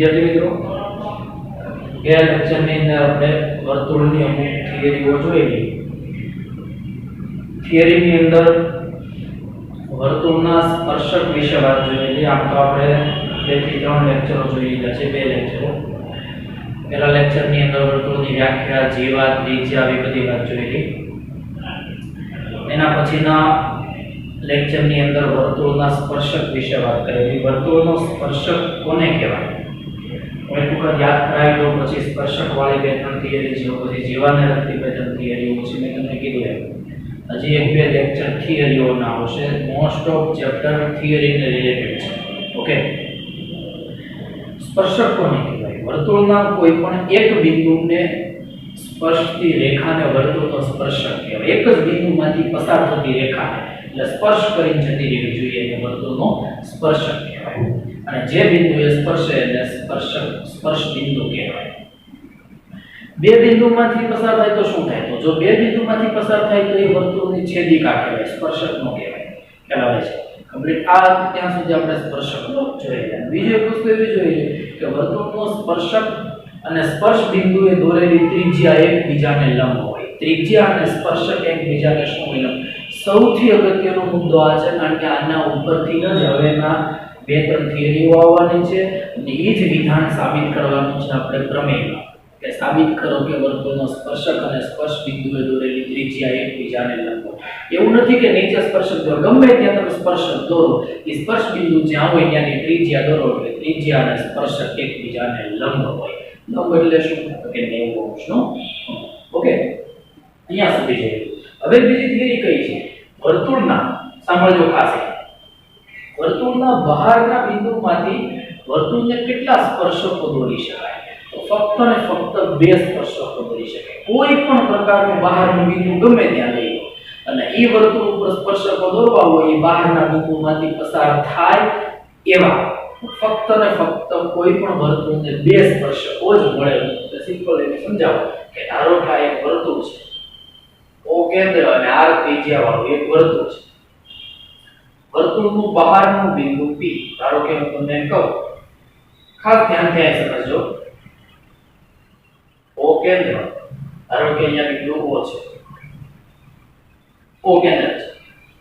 વિદ્યાર્થી મિત્રો, ગયા લેક્ચરની અંદર આપણે વર્તુળની અમુક થિયરીઓ જોઈ. થિયરીની અંદર વર્તુળના સ્પર્શક વિશે વાત જોઈ. આમ તો આપણે 2 થી 3 લેક્ચરો જોઈ લીધા છે, 2 લેક્ચરો. પહેલા લેક્ચરની અંદર વર્તુળની વ્યાખ્યા, જીવા, ત્રિજ્યા આવી બધી વાત જોઈ. એના પછીના લેક્ચરની અંદર વર્તુળના સ્પર્શક વિશે વાત કરેલી. વર્તુળનો સ્પર્શક કોને કહેવાય? એક વખત યાદ કરાવી દો, પછી સ્પર્શક વાળી 2-3 થિયરી છે, પછી જીવાને લગતી 2-3 થિયરીઓ છે. મેં તમને કીધું એમ હજી 1-2 લેક્ચર થિયરીઓના આવશે. મોસ્ટ ઓફ ચેપ્ટર થિયરીને રિલેટેડ છે. ઓકે, સ્પર્શક કોને કહેવાય? વર્તુળના કોઈ પણ એક બિંદુને સ્પર્શતી રેખાને વર્તુળનો સ્પર્શક કહેવાય. એક જ બિંદુમાંથી પસાર થતી રેખાને એટલે સ્પર્શ કરીને જતી રહેવી જોઈએ એટલે વર્તુળનો સ્પર્શક કહેવાય. અને જે બિંદુએ સ્પર્શે એને સ્પર્શ બિંદુ કહેવાય. બે બિંદુમાંથી પસાર થાય તો શું થાય? તો જો બે બિંદુમાંથી પસાર થાય તો એ વર્તુળની છેદિકા કહેવાય, સ્પર્શક નો કહેવાય. ખ્યાલ આવે છે? કમ્પ્લીટ. આ ત્યાં સુધી આપણે સ્પર્શક જોઈએ. બીજી એક વસ્તુ એવી જોઈએ કે વર્તુળનો સ્પર્શક અને સ્પર્શ બિંદુએ દોરેલી ત્રિજ્યા એકબીજાને લંબ હોય. ત્રિજ્યા અને સ્પર્શક એકબીજાને શું હોય? સૌથી અગત્યનો મુદ્દો આ છે, કારણ કે આના ઉપરથી જ હવેના 2-3 થિયરીઓ આવવાની છે અને એ જ વિધાન સાબિત કરવાનું છે આપણે પ્રમેયમાં, કે સાબિત કરો કે વર્તુળનો સ્પર્શક અને સ્પર્શ બિંદુએ દોરેલી ત્રિજ્યા એકબીજાને લંબ હોય. એવું નથી કે નીચે સ્પર્શક દોરો, ગમે ત્યાં તમે સ્પર્શક દોરો, એ સ્પર્શ બિંદુ જ્યાં હોય ત્યાંની ત્રિજ્યા દોરો એટલે ત્રિજ્યા અને સ્પર્શક એકબીજાને લંબ હોય. લંબ એટલે શું? તો કે 90 અંશનો. ઓકે, અહીંયા સુધી જોયું. હવે બીજી થિયરી કઈ છે? વર્તુળના, સાંભળજો ખાસ, વર્તુળના બહારના બિંદુમાંથી વર્તુળને કેટલા સ્પર્શકો દોરી શકાય? તો ફક્ત ને ફક્ત 2 સ્પર્શકો દોરી શકાય. કોઈ પણ પ્રકારનું બહારનું બિંદુ ગમે ત્યાં લઈ લો અને એ વર્તુળ ઉપર સ્પર્શકો દોરવા હોય, એ બહારના બિંદુમાંથી પસાર થાય એવા ફક્ત ને ફક્ત કોઈ પણ વર્તુળને 2 સ્પર્શકો જ મળે. તો સિમ્પલ એને સમજાવો કે ધારો કે આ એક વર્તુળ છે, O કેન્દ્ર અને R ત્રિજ્યા વાળું એક વર્તુળ છે. વર્તુળનું બહારનું બિંદુ P, ધારો કે હું તમને કહું, ખાસ ધ્યાનથી સમજજો. O કેન્દ્ર, ધારો કે અહીંયા બિંદુ O છે, O કેન્દ્ર છે.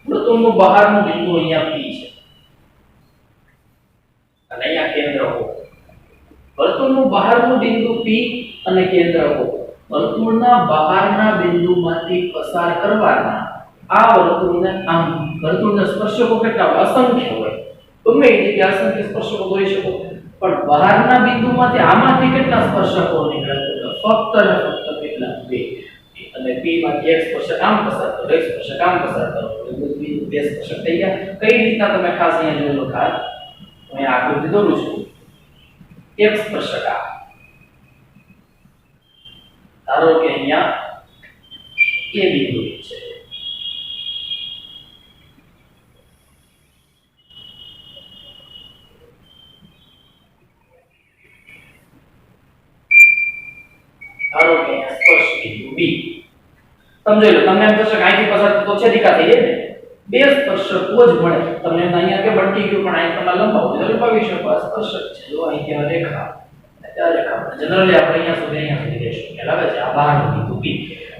વર્તુળનું બહારનું બિંદુ અહીંયા P છે અને અહીંયા કેન્દ્ર O. વર્તુળનું બહારનું બિંદુ P અને કેન્દ્ર O વર્તુળના બહારના બિંદુમાંથી પસાર કરવાના આ વર્તુળને આમ વર્તુળના સ્પર્શકો કેટલા હોય? અસંખ્ય હોય. ગમે એ જગ્યાએ અસંખ્ય સ્પર્શકો દોરી શકો, પણ બહારના બિંદુમાંથી આમાંથી કેટલા સ્પર્શકો નીકળે? ફક્ત ને ફક્ત કેટલા? 2. અને P માંથી એક સ્પર્શક આમ પસાર કરો, એક સ્પર્શક આમ પસાર કરો, એટલે બધી 2 સ્પર્શક થઈ ગયા. કઈ રીતના તમે ખાસ અહીંયા જોઈ લો. ખાસ હું આકૃતિ દોરું છું. એક સ્પર્શક આ, ધારો કે અહીંયા એ બિંદુ છે, ધારો કે અહીંયા સ્પર્શ બિંદુ B. સમજાઈ લો. તમને એમ થશે કે અહીંથી પસાર તો છેદિકા થઈ જાય ને, 2 સ્પર્શકો જ મળે. તમને અહીંયા કે ભટકી ગયું, પણ અહીં તમે લંબાવો તો લંબાવી શકો. આ સ્પર્શક છે, જો અહીંથી આ રેખા, આ રેખા જનરલી આપણે અહીંયા સુધી લેશું. ખ્યાલ આવે છે? આ બહારનું બિંદુ P.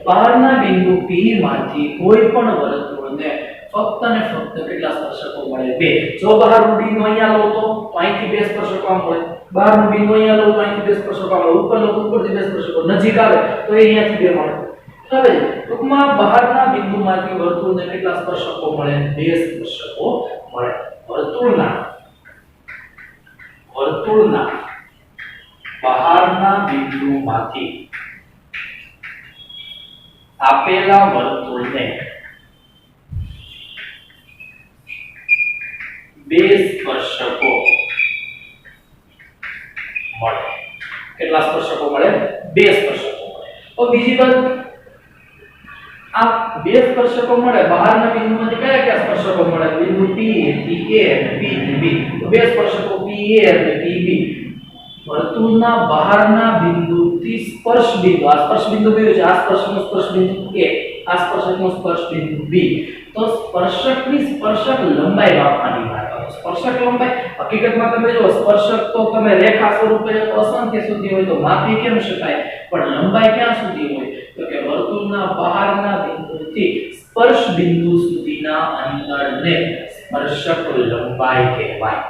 બહારના બિંદુ P માંથી કોઈ પણ વર્તુળને ફક્ત ને ફક્ત કેટલા સ્પર્શકો મળે? 2. જો બહારનું બિંદુ અહીંયા લો તો અહીંથી 2 સ્પર્શકો આમ મળે, બહારનું બિંદુ અહીંયા લો તો અહીંથી 2 સ્પર્શકો આમ મળે, ઉપર લો તો ઉપરથી 2 સ્પર્શકો, નજીક આવે તો એ અહીંયાથી 2 મળે. હવે ટૂંકમાં બહારના બિંદુમાંથી વર્તુળને કેટલા સ્પર્શકો મળે? 2 સ્પર્શકો મળે. વર્તુળના બહારના બિંદુમાંથી આપેલા વર્તુળને 2 સ્પર્શકો મળે. કેટલા સ્પર્શકો મળે? 2 સ્પર્શકો મળે. તો બીજી વાત, આ 2 સ્પર્શકો મળે, બહારના બિંદુમાંથી કયા કયા સ્પર્શકો મળે? બિંદુ P થી A અને P થી B. તો 2 સ્પર્શકો PA અને PB. વર્તુળના બહારના બિંદુથી સ્પર્શ બિંદુ, આ સ્પર્શ બિંદુ કયું છે? આ સ્પર્શ બિંદુ A, આ સ્પર્શકનો સ્પર્શ બિંદુ B, તો સ્પર્શકની સ્પર્શક લંબાઈ માપવાની વાત કરો. સ્પર્શક લંબાઈ હકીકતમાં તમે જો સ્પર્શક તો તમે રેખા સ્વરૂપે તો અસંખ્ય સુધી હોય તો માપી કેમ શકાય, પણ લંબાઈ ક્યાં સુધી હોય તો કે વર્તુળના બહારના બિંદુથી સ્પર્શ બિંદુ સુધીના અંતરને સ્પર્શક લંબાઈ કહેવાય.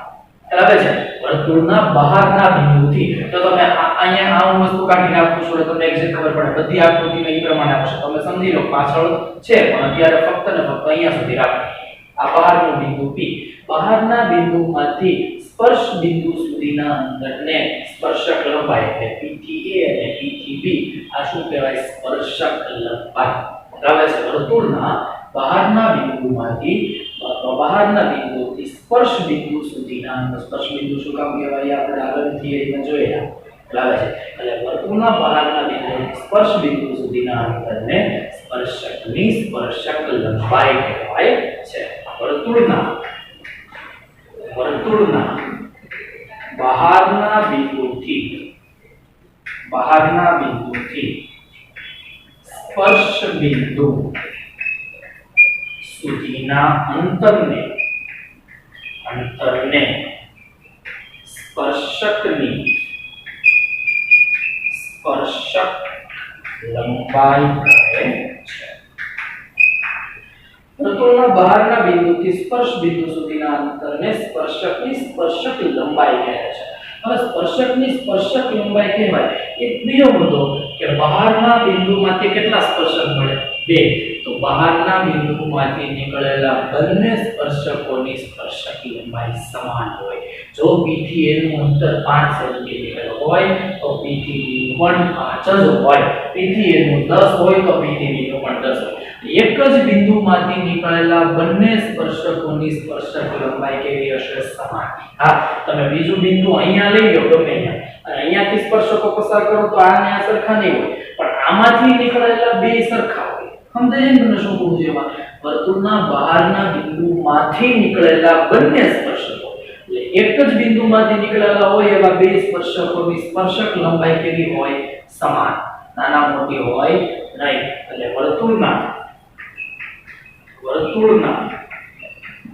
બરાબર છે? વર્તુળના બહારના બિંદુથી. તો તમે અહીંયા આ વસ્તુ કાઢી નાખો છો એટલે તમને એક્ઝેક્ટ ખબર પડે. બધી આકૃતિમાં એ પ્રમાણે આવશે. તમે સમજી લો પાછળ છે પણ અત્યારે ફક્ત ને ફક્ત અહીંયા સુધી રાખો. આ બહારનું બિંદુ P, બહારના બિંદુમાંથી સ્પર્શ બિંદુ સુધીના અંતરને સ્પર્શક લંબાઈ એટલે P થી A અને P થી B આ શું કહેવાય? સ્પર્શક લંબાઈ. બરાબર છે? વર્તુળના બહારના બિંદુથી સ્પર્શ બિંદુ સુધીના અંતર. સ્પર્શ બિંદુ શું કામ કહેવાય આપણે આગળની થિયરીમાં જોયા. બરાબર છે? એટલે વર્તુળના બહારના બિંદુથી સ્પર્શ બિંદુ સુધીના અંતરને સ્પર્શકની સ્પર્શક લંબાઈ કહેવાય છે. વર્તુળના બહારના બિંદુથી સ્પર્શ બિંદુ સુધીના અંતરને સ્પર્શકની સ્પર્શક લંબાઈ કહે છે. વર્તુળના બહારના બિંદુથી સ્પર્શ બિંદુ સુધીના અંતરને સ્પર્શકની સ્પર્શક લંબાઈ કહે છે. હવે સ્પર્શકની સ્પર્શક લંબાઈ કહેવાય એક બીજો મુદ્દો કે બહારના બિંદુમાંથી કેટલા સ્પર્શક મળે? 2. તો બહારના બિંદુમાંથી નીકળેલા બંને સ્પર્શકોની સ્પર્શક લંબાઈ સમાન હોય. જો P થી A નું અંતર 5 સેન્ટીમીટર હોય તો P થી B નું પણ 5 જ હોય. P થી A નું 10 હોય તો P થી B નું પણ 10 હોય. એક જ બિંદુમાંથી નીકળેલા બંને સ્પર્શકોની સ્પર્શક લંબાઈ કેવી હશે? સમાન. હા, તમે બીજું બિંદુ અહીંયા લઈ લો ગમે ત્યાં અને અહીંયાથી સ્પર્શકો પસાર કરો તો આને આ સરખા નહીં હોય, પણ આમાંથી નીકળેલા બે સરખા હોય. સમજાય ને તમને શું કહું છું? એમાં વર્તુળના બહારના બિંદુમાંથી નીકળેલા બંને સ્પર્શકો એટલે એક જ બિંદુમાંથી નીકળેલા હોય એવા બે સ્પર્શકોની સ્પર્શક લંબાઈ કેવી હોય? સમાન. નાના મોટી હોય નહીં. એટલે વર્તુળના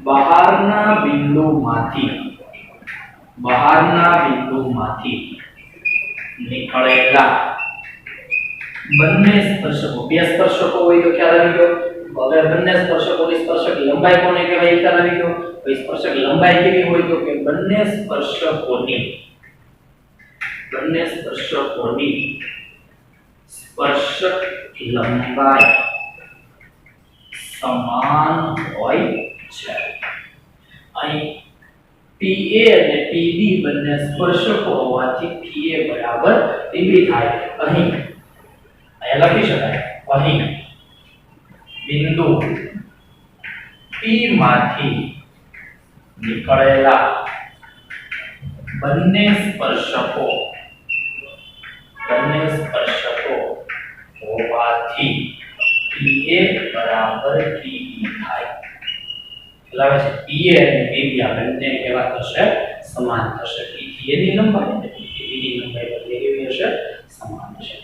બહારના બિંદુમાંથી નીકળેલા બંને સ્પર્શકો, બે સ્પર્શકો હોય તો ખ્યાલ આવી ગયો. હવે બંને સ્પર્શકોની સ્પર્શક લંબાઈ કોને કહેવાય એ ખ્યાલ આવી ગયો. તો સ્પર્શક લંબાઈ કેવી હોય તો કે બંને સ્પર્શકોની સ્પર્શક લંબાઈ સમાન હોય છે. અહીં PA અને PB બંને સ્પર્શકો હોવાથી PA બરાબર PB થાય. અહીં લખી શકાય અહીં બિંદુ P માંથી નીકળેલા બંને સ્પર્શકો હોવાથી PA બરાબર PB થાય. એટલે છે PA અને PB આ બંને કેવા થશે? સમાન થશે. P થી A ની લંબાઈ અને P થી B ની લંબાઈ બંને કેવી હશે? સમાન હશે.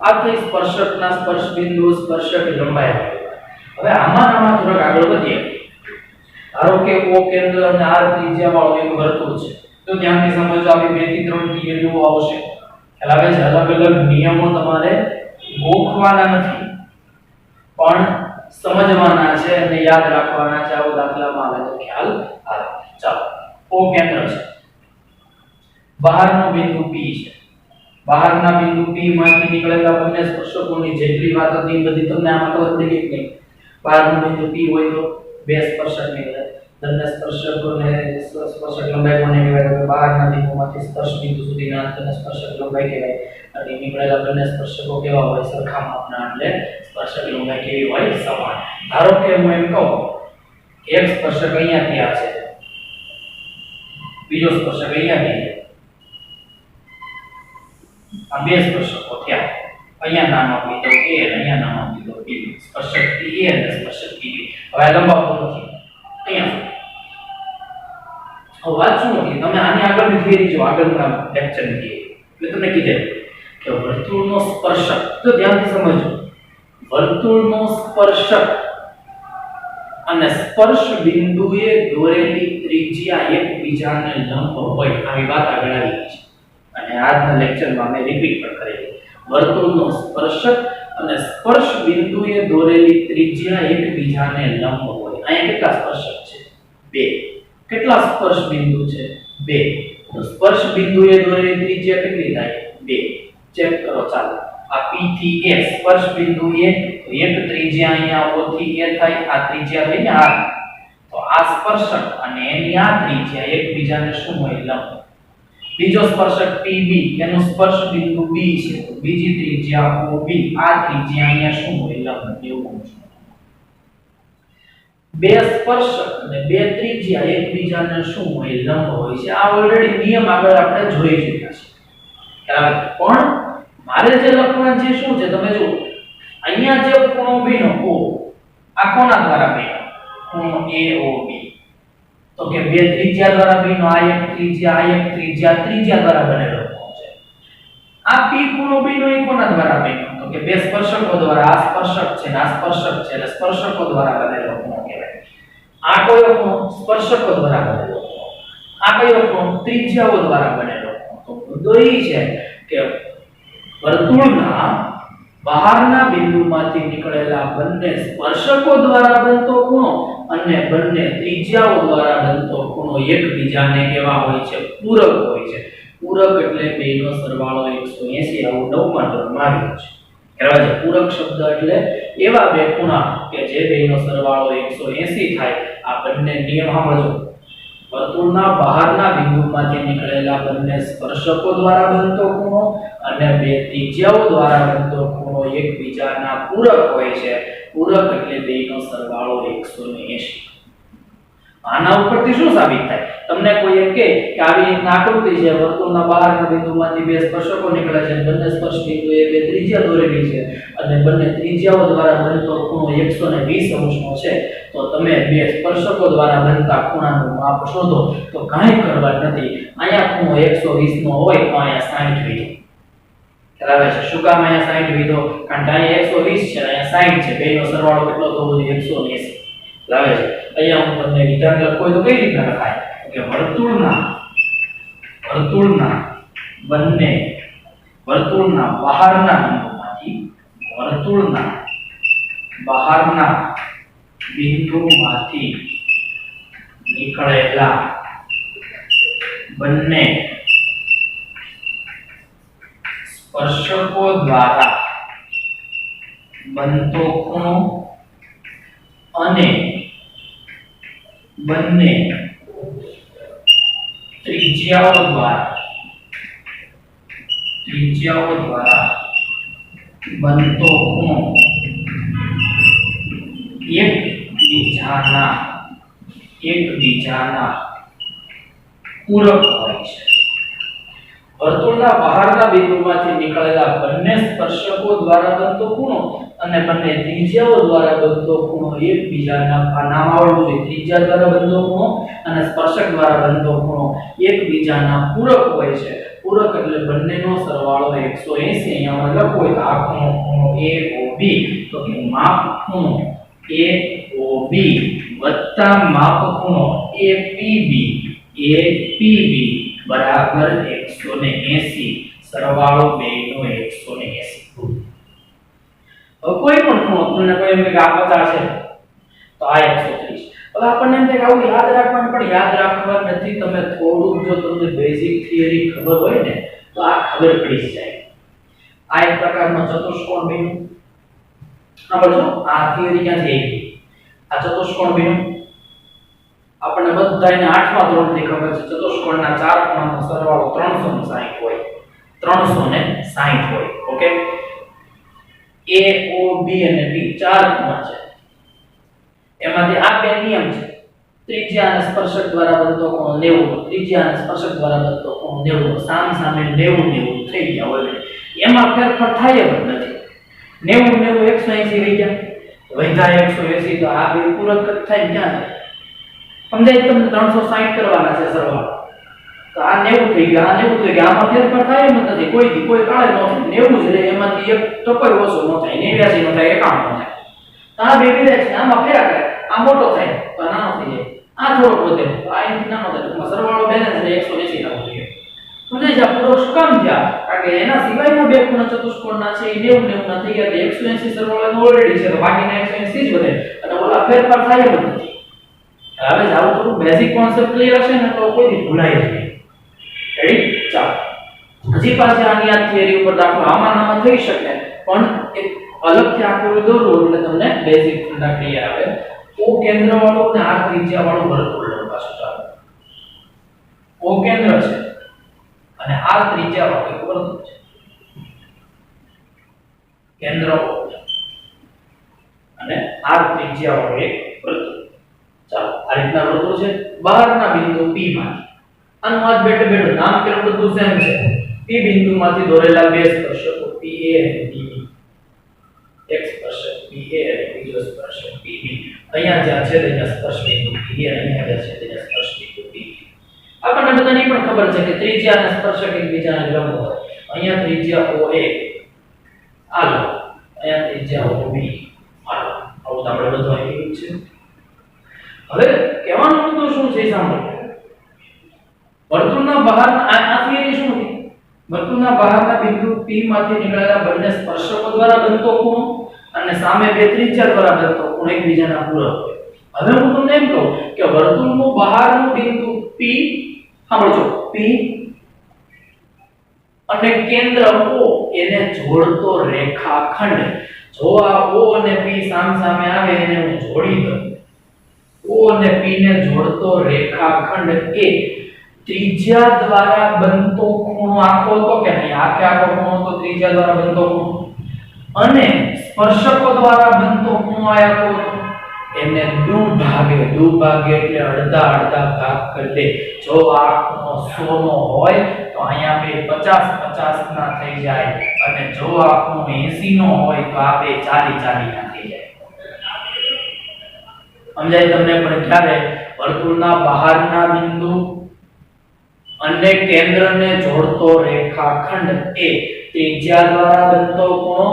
આ થઈ સ્પર્શકના સ્પર્શ બિંદુ સ્પર્શક લંબાઈ. હવે આમાં થોડુંક આગળ વધીએ. ધારો કે O કેન્દ્ર અને R ત્રિજ્યા વાળું એક વર્તુળ છે. તો ધ્યાનથી સમજો આવી 2 થી 3 બિંદુઓ આવશે. એટલે હવે અલગ અલગ નિયમો તમારે ગોખવાના નથી પણ સમજવાના છે અને યાદ રાખવાના છે. આવો દાખલામાં આવે તો ખ્યાલ આવે. ચાલો, O કેન્દ્ર છે, બહારનો બિંદુ P છે. બહારના બિંદુ P માંથી નીકળેલા બંને સ્પર્શકોની જેટલી વાત હતી બધી તમને આમાં ખબર પડી ગઈ કે બહારનું બિંદુ P હોય તો બે સ્પર્શક નીકળે. બંને સ્પર્શકોને સ્પર્શક લંબાઈ કોને કહેવાય? તો બહારના બિંદુમાંથી સ્પર્શ બિંદુ સુધીના અંતરને સ્પર્શક લંબાઈ કહેવાય. અને નીકળેલા બંને સ્પર્શકો કેવા હોય? સરખા માપના. એટલે સ્પર્શક લંબાઈ કેવી હોય? સમાન. ધારો કે હું એમ કહું એક સ્પર્શક અહીંયાથી આ છે, બીજો સ્પર્શક અહીંયાથી, આ બે સ્પર્શકો થયા. અહીંયા નામ આપી દો A અને અહીંયા નામ આપી દો B. સ્પર્શક A અને સ્પર્શક B. હવે લંબાવતો નથી અહીંયા. હવે વાત શું હતી? તમે આની આગળની થિયરી જો આગળના લેક્ચરની થિયરી મેં તમને કીધું કે વર્તુળનો સ્પર્શક, તો ધ્યાનથી સમજો, વર્તુળનો સ્પર્શક અને સ્પર્શ બિંદુએ દોરેલી ત્રિજ્યા એકબીજાને લંબ હોય આવી વાત આગળ આવી છે અને આજના લેક્ચરમાં મેં રિપીટ પણ કરેલી. વર્તુળનો સ્પર્શક અને સ્પર્શ બિંદુએ દોરેલી ત્રિજ્યા એકબીજાને લંબ હોય. અહીંયા કેટલા સ્પર્શક છે? 2. કેટલા સ્પર્શ બિંદુ છે? 2. તો સ્પર્શ બિંદુએ દોરેલી ત્રિજ્યા કેટલી થાય? 2. ચેક કરો ચાલો. આ P થી A સ્પર્શ બિંદુ A, તો એક ત્રિજ્યા અહીંયા O થી A થાય. આ ત્રિજ્યા થઈ ને R. તો આ સ્પર્શક અને એની આ ત્રિજ્યા એકબીજાને શું હોય? લંબ. બીજો સ્પર્શક PB, એનો સ્પર્શ બિંદુ B છે, તો બીજી ત્રિજ્યા OB, આ ત્રિજ્યા અહીંયા શું હોય? લંબ. એવું છે. બે સ્પર્શક અને બે ત્રિજ્યા એકબીજાને શું હોય? લંબ હોય છે. આ ઓલરેડી નિયમ આગળ આપણે જોઈ ચૂક્યા છે. પણ મારે જે લખવાનું છે શું છે તમે જુઓ. અહીંયા જે ખૂણો બન્યો O, આ કોના દ્વારા બન્યો? ખૂણો AOB. તો કે બે ત્રિજ્યા દ્વારા બન્યો. આ એક ત્રિજ્યા દ્વારા બનેલો ખૂણો છે. આ P ખૂણો બન્યો એ કોના દ્વારા બન્યો? તો કે બે સ્પર્શકો દ્વારા. આ સ્પર્શક છે ને આ સ્પર્શક છે, એટલે સ્પર્શકો દ્વારા બનેલો ખૂણો કહેવાય. આ કયો ખૂણો? સ્પર્શકો દ્વારા બનેલો ખૂણો. આ કયો ખૂણો? ત્રિજ્યાઓ દ્વારા બનેલો ખૂણો. તો મુદ્દો એ છે કે વર્તુળના બહારના બિંદુમાંથી નીકળેલા બંને સ્પર્શકો દ્વારા બનતો ખૂણો અને બંને ત્રિજ્યાઓ દ્વારા બનતો ખૂણો એકબીજાને કેવા હોય છે? પૂરક હોય છે. પૂરક એટલે બેનો સરવાળો 180. આવું 9મા ધોરણમાં આવ્યું છે. કહેવાય છે પૂરક શબ્દ એટલે એવા બે ખૂણા કે જે બેનો સરવાળો 180 થાય. આ બંને નિયમ સાંભળજો. વર્તુળના બહારના બિંદુમાંથી નીકળેલા બંને સ્પર્શકો દ્વારા બનતો ખૂણો અને બે ત્રિજ્યાઓ દ્વારા બનતો ખૂણો એકબીજાના પૂરક હોય છે. પૂરક એટલે બેનો સરવાળો 180. આના ઉપરથી શું સાબિત થાય? તમને કોઈ એમ કહે કે આવી રીતના આકૃતિ છે, વર્તુળના બહારના બિંદુમાંથી બે સ્પર્શકો નીકળે છે, બંને સ્પર્શ બિંદુએ બે ત્રિજ્યા દોરેલી છે અને બંને ત્રિજ્યાઓ દ્વારા બનતો ખૂણો 120 અંશનો છે. તો તમે બે સ્પર્શકો દ્વારા બનતા ખૂણાનું માપ શોધો. તો કાંઈ કરવા નથી. અહીંયા ખૂણો 120 નો હોય તો અહીંયા 60 વિધો. બરાબર છે. શું કામ અહીંયા 60 વિધો? કારણ કે અહીંયા 120 છે, અહીંયા 60 છે. બેનો સરવાળો કેટલો થવો જોઈએ? 180. બરાબર છે. અહીંયા હું તમને વિધાન લખો તો કઈ રીતના લખાય કે વર્તુળના બહારના બિંદુમાંથી નીકળેલા બંને સ્પર્શકો દ્વારા બનતો ખૂણો અને બંને ત્રિજ્યાઓ દ્વારા બનતો ખૂણો એકબીજાના પૂરક હોય છે. વર્તુળના બહારના બિંદુમાંથી નીકળેલા બંને સ્પર્શકો દ્વારા બનતો ખૂણો અને બંને ત્રિજ્યાઓ દ્વારા બનતો ખૂણો એકબીજાના નામ આવડવું જોઈએ. ત્રિજ્યા દ્વારા બનતો ખૂણો અને સ્પર્શક દ્વારા બનતો ખૂણો એકબીજાના પૂરક હોય છે. પૂરક એટલે બંનેનો સરવાળો 180. અહીંયા લખો હોય તો આ ખૂણો AOB, તો કે માપ ખૂણો AOB વત્તા માપ ખૂણો APB બરાબર 180. સરવાળો બેનો 180. કોઈ પણ ખૂણો તમને કોઈ એમ કે આ 50 છે તો આ 130. હવે આપણને એમ થાય કે આવું યાદ રાખવાનું, પણ યાદ રાખવા નથી. તમે થોડું જો તમને બેઝિક થિયરી ખબર હોય ને તો આ ખબર પડી જાય. આ એક પ્રકારનો ચતુષ્કોણ બન્યું. સમજો આ થિયરી ક્યાંથી આવી? આ ચતુષ્કોણ બન્યું. આપણને બધાને 8મા ધોરણથી ખબર છે ચતુષ્કોણના ચાર ખૂણાનો સરવાળો 360 હોય. 360 હોય. ઓકે. AOB અને B ચાર ખૂણા છે. એમાંથી આ બે નિયમ છે. ત્રિજ્યા અને સ્પર્શક દ્વારા બનતો ખૂણો 90, ત્રિજ્યા અને સ્પર્શક દ્વારા બનતો ખૂણો 90. સામે 90 થઈ ગયા ઓલરેડી. એમાં ફેરફાર થાય જ નથી. 90 180 રહી ગયા. વૈધા 180 તો આ બે પૂરક થાય ક્યાં થાય? સમજાય? તમને 360 કરવાના છે સરવાળો. તો આ 90 થઈ ગયું, આ 90 થઈ ગયું, આમાં ફેરફાર થાય એમ જ નથી, કોઈ કાળે ન થાય, 90 જ રહે, એમાંથી એક ટકોય ઓછો ન થાય, 89 નો થાય, 51 નો થાય. તો આ બે વિધેય છે, આમાં ફેરા કરે, આ મોટો થાય તો આ નાનો થઈ જાય, આ થોડો વધે તો આ અહીંથી નાનો થાય, તો સરવાળો બેલેન્સ રહે 180 થવો જોઈએ. સમજાય છે? પૂરક શું કામ થયા? કારણ કે એના સિવાયના બે ખૂણા ચતુષ્કોણના છે એ 90 90 ના થઈ ગયા, એટલે 180 સરવાળો ઓલરેડી છે, તો બાકીના 180 જ વધે, અને ઓલા ફેરફાર થાય એમ જ નથી. હવે જાવ થોડું બેઝિક કોન્સેપ્ટ ક્લિયર હશે ને તો કોઈ દી ભૂલાય જ નહીં. રેડી? ચાલો હજી પાછી આની આ થિયરી ઉપર દાખલો આમાં થઈ શકે, પણ એક અલગથી આકૃતિ દોરું એટલે તમને બેઝિક ફંડા ક્લિયર આવે. ઓ કેન્દ્ર વાળો અને આ ત્રિજ્યા વાળું વર્તુળ લો પાછું. ચાલો ઓ કેન્દ્ર છે અને આ ત્રિજ્યા વાળું એક વર્તુળ છે, કેન્દ્ર O અને આ ત્રિજ્યા વાળું એક વર્તુળ. ચાલો આ રીતના વર્તુળ છે, બહારના બિંદુ P માંથી આનું આજ બેઠે બેઠું નામ કેવું બધું સેમ છે. P બિંદુમાંથી દોરેલા બે સ્પર્શકો PA અને PB, એક સ્પર્શક PA અને બીજો સ્પર્શક PB. અહીંયા જ્યાં છે ત્યાં સ્પર્શ બિંદુ PA અને અહીંયા જ્યાં છે ત્યાં સ્પર્શ બિંદુ PB. આપણને બધાને પણ ખબર છે કે ત્રિજ્યા અને સ્પર્શક એકબીજાને લંબ હોય. અહીંયા ત્રિજ્યા OA આ લો, અહીંયા ત્રિજ્યા OB આ લો. આવું તો આપણે બધું આવી છે. હવે કહેવાનો મુદ્દો શું છે સાંભળો. વર્તુળના બહારના આ થિયરી શું હતી? વર્તુળના બહારના બિંદુ P માંથી નીકળેલા બંને સ્પર્શકો દ્વારા બનતો ખૂણો અને સામે બે ત્રિજ્યા દ્વારા બનતો ખૂણો એકબીજાના પૂરક હોય. હવે હું તમને એમ કહું કે વર્તુળનું બહારનું બિંદુ P, સાંભળજો, P અને કેન્દ્ર O એને જોડતો રેખાખંડ. જો આ O અને P સામસામે આવે એને હું જોડી દઉં, O અને P ને જોડતો રેખાખંડ એ ત્રિજ્યા દ્વારા બનતો ખૂણો આખો તો કે નહીં, આખો ખૂણો તો ત્રિજ્યા દ્વારા બનતો ખૂણો, અને સ્પર્શકો દ્વારા બનતો ખૂણો આખો એને દુભાગે એટલે અડધા અડધા ભાગ કરી દે. જો આ ખૂણો 100 નો હોય તો અહીંયા બે 50 50 ના થઈ જાય, અને જો આ ખૂણો 80 નો હોય તો આ બે 40 40 ના થઈ જાય. સમજાય તમને? પણ ક્યારે? વર્તુળના બહારના બિંદુ અને કેન્દ્રને જોડતો રેખાખંડ એ ત્રિજ્યા દ્વારા બનતો ખૂણો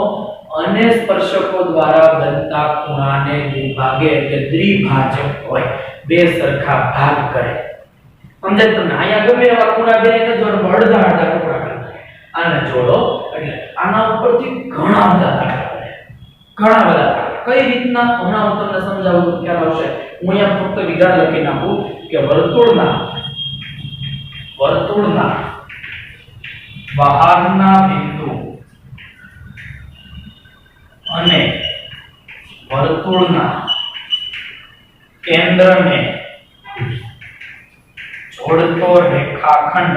અને સ્પર્શકો દ્વારા બનતા ખૂણાને વિભાગે એટલે દ્વિભાજક હોય, બે સરખા ભાગ કરે. સમજાય તમને? અહીંયા ગમે એવા ખૂણા બે ને જોડો, અડધા અડધા ટુકડા કરે, આને જોડો એટલે આના ઉપરથી ઘણા બધા દાખલા બને, ઘણા બધા દાખલા. કઈ રીતના હમણાં હું તમને સમજાવું તો ખ્યાલ આવશે. હું અહીંયા ફક્ત વિધાન લખી નાખું કે વર્તુળના બહારના બિંદુ અને વર્તુળના કેન્દ્રને જોડતો રેખાખંડ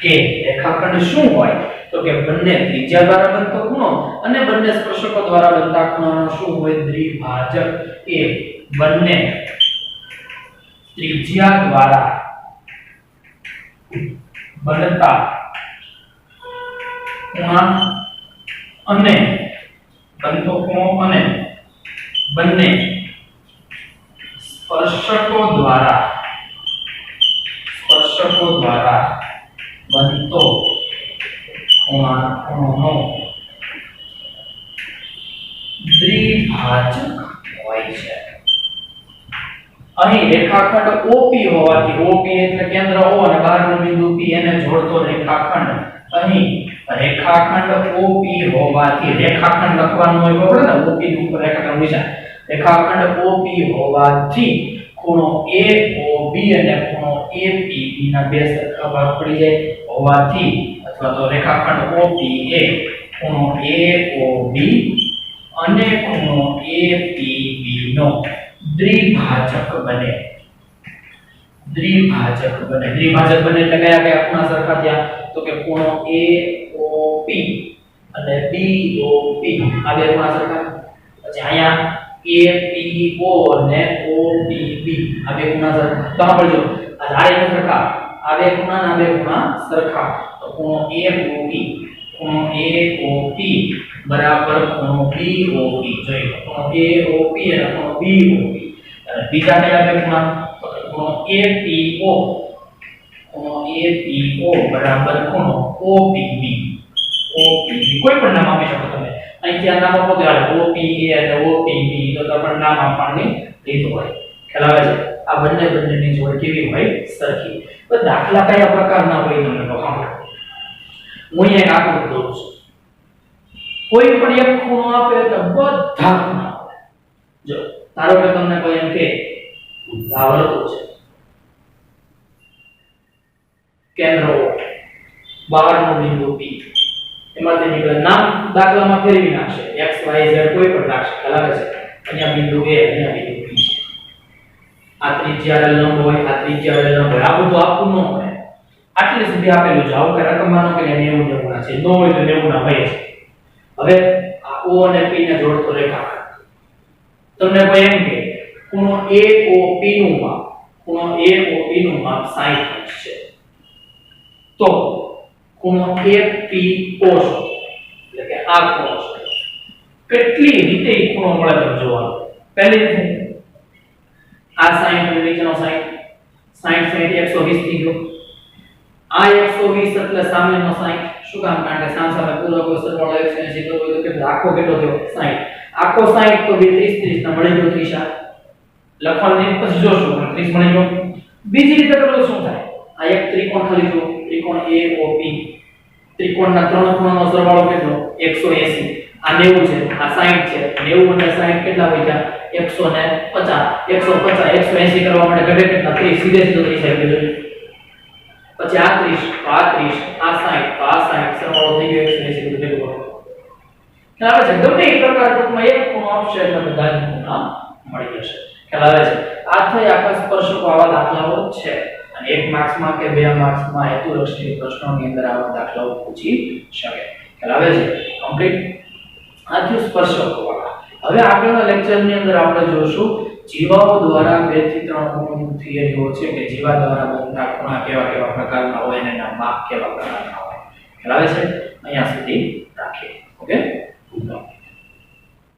એ રેખાખંડ શું હોય તો કે બંને ત્રિજ્યા દ્વારા બનતો ખૂણો અને બંને સ્પર્શકો દ્વારા બનતા ખૂણાનો શું હોય? દ્વિભાજક. એ બંને ત્રિજ્યા દ્વારા બનતા ખૂણા અને બનતો ખૂણો અને બંને સ્પર્શકો દ્વારા બનતો ખૂણાનો દ્વિભાજક હોય છે. અહીં રેખાખંડ OP હોવાથી, OP એટલે કેન્દ્ર O અને બહારનું બિંદુ P એને જોડતો રેખાખંડ, અહીં રેખાખંડ OP હોવાથી, રેખાખંડ લખવાનું હોય બરાબર ને, OP ની ઉપર રેખાખંડ નિશાન, રેખાખંડ OP હોવાથી ખૂણો AOB અને ખૂણો APB ના બે સરખા ભાગ પડી જાય હોવાથી, અથવા તો રેખાખંડ OP એ ખૂણો AOB અને ખૂણો APB નો દ્વિભાજક બને. દ્વિભાજક બને એટલે કયા કયા ખૂણા સરખા થયા? તો કે ખૂણો AOP અને BOP આ બે ખૂણા સરખા. પછી અહીંયા APO અને OBB આ બે ખૂણા સરખા. તો સાંભળજો, આ જાડે સરખા, આ બે ખૂણા અને આ બે ખૂણા સરખા. તો ખૂણો AOP બરાબર ખૂણો BOP. જોઈ લો, ખૂણો AOP અને ખૂણો BOP. અને બીજા કયા બે ખૂણા? તો ખૂણો APO, ખૂણો APO બરાબર ખૂણો OPB. OPB કોઈ પણ નામ આપી શકો તમે. અહીંથી આ નામ આપો તો હાલે, OPA અને OPB તો તમને નામ આપવાની રીત હોય. ખ્યાલ આવે છે? આ બંનેની જોડ કેવી હોય? સરખી. તો દાખલા કયા પ્રકારના હોય તમને તો સાંભળો. હું એક આકૃતિ દોરું છું. કોઈ પણ એક ખૂણો આપે એટલે બધા ખૂણા આપે. જો ધારો કે તમને કોઈ એમ કે આ વર્તુળ છે, કેન્દ્ર O, બહારનો બિંદુ P, એમાંથી નીકળે નામ દાખલામાં ફેરવી નાખશે, x y z કોઈ પણ રાખશે. ખ્યાલ આવે છે? અહીંયા બિંદુ A, અહીંયા બિંદુ P છે. આ ત્રિજ્યા લંબ હોય, આ ત્રિજ્યા લંબ હોય. આ બધું આપવું ન હોય. આટલી સુધી આપેલું છે. આવું કે રકમ માનો કે 90 ના છે, ન હોય તો 90 ના હોય છે. હવે આ O અને P ને જોડતો રેખાખંડ. તમને કોઈ એમ કે ખૂણો AOP નું માપ, ખૂણો AOP નું માપ 60 અંશ છે. તો ખૂણો APO શોધો. એટલે કે આ ખૂણો શોધો. કેટલી રીતે એ ખૂણો મળે તો જોવાનો. પહેલી રીત આ 60 નીચેનો 60, 60 120 થઈ ગયો. આ 120 એટલે સામેનો 60. શું કામ? કારણ કે સામે પૂરો કોઈ સરવાળો 180 તો હોય તો કેટલો આખો કેટલો થયો? 60. આખો 60 તો 30 30 ના મળી ગયો 30. લખવાની રીત પછી જોશું પણ 30 મળી ગયો. બીજી રીતે કરો શું થાય? આ એક ત્રિકોણ ખાલી જો, ત્રિકોણ AOP. ત્રિકોણના ત્રણ ખૂણાનો સરવાળો કેટલો? 180. આ 90 છે, આ 60 છે. 90 અને 60 કેટલા હોય છે? 150. 150 180 કરવા માટે ઘટે કેટલા? 30. સીધે સીધો 30 આવી ગયો. પછી આ 30, તો આ 30, આ 60, તો આ 60 સરવાળો થઈ ગયો 180 તો ભેગું કરો. ખ્યાલ આવે છે? ગમે એ પ્રકાર ટૂંકમાં એક ખૂણો આપશે એટલે બધા જ ખૂણા મળી જશે. ખ્યાલ આવે છે? આ થઈ આખા સ્પર્શકો આવા દાખલાઓ છે. અને 1 માર્ક્સમાં કે 2 માર્ક્સમાં હેતુલક્ષી પ્રશ્નોની અંદર આવા દાખલાઓ પૂછી શકે. ખ્યાલ આવે છે? કમ્પ્લીટ. આ થયું સ્પર્શકો વાળા. હવે આગળના લેક્ચરની અંદર આપણે જોશું જીવાઓ દ્વારા 2 થી 3 ખૂણાની થિયરીઓ છે કે જીવા દ્વારા બનતા ખૂણા કેવા કેવા પ્રકારના હોય અને એના માપ કેવા પ્રકારના હોય. ખ્યાલ આવે છે? અહીંયા સુધી રાખીએ.